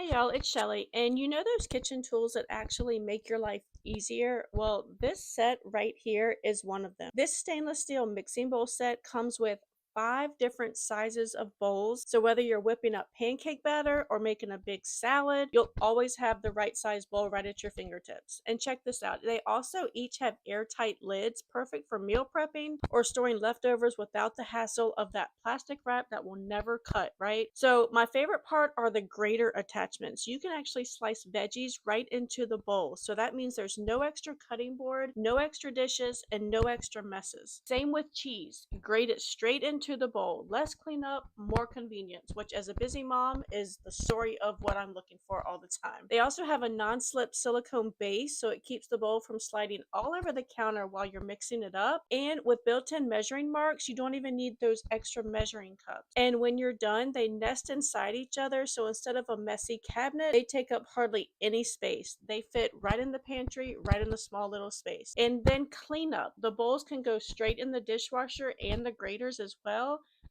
Hey y'all, it's Shelly. And you know those kitchen tools that actually make your life easier? Well, this set right here is one of them. This stainless steel mixing bowl set comes with 5 different sizes of bowls. So whether you're whipping up pancake batter or making a big salad, you'll always have the right size bowl right at your fingertips. And check this out. They also each have airtight lids, perfect for meal prepping or storing leftovers without the hassle of that plastic wrap that will never cut, right? So my favorite part are the grater attachments. You can actually slice veggies right into the bowl. So that means there's no extra cutting board, no extra dishes, and no extra messes. Same with cheese. You grate it straight into the bowl. Less cleanup, more convenience, which as a busy mom is the story of what I'm looking for all the time. They also have a non-slip silicone base, so it keeps the bowl from sliding all over the counter while you're mixing it up. And with built-in measuring marks, you don't even need those extra measuring cups. And when you're done, they nest inside each other, so instead of a messy cabinet, they take up hardly any space. They fit right in the pantry, right in the small little space. And then clean up. The bowls can go straight in the dishwasher and the graters as well.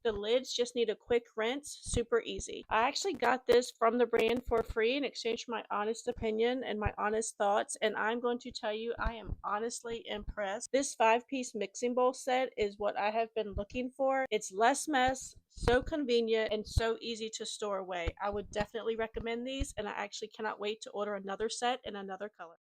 The lids just need a quick rinse, super easy. I actually got this from the brand for free in exchange for my honest opinion and my honest thoughts, and I'm going to tell you I am honestly impressed. This 5-piece mixing bowl set is what I have been looking for. It's less mess, so convenient, and so easy to store away. I would definitely recommend these, and I actually cannot wait to order another set in another color.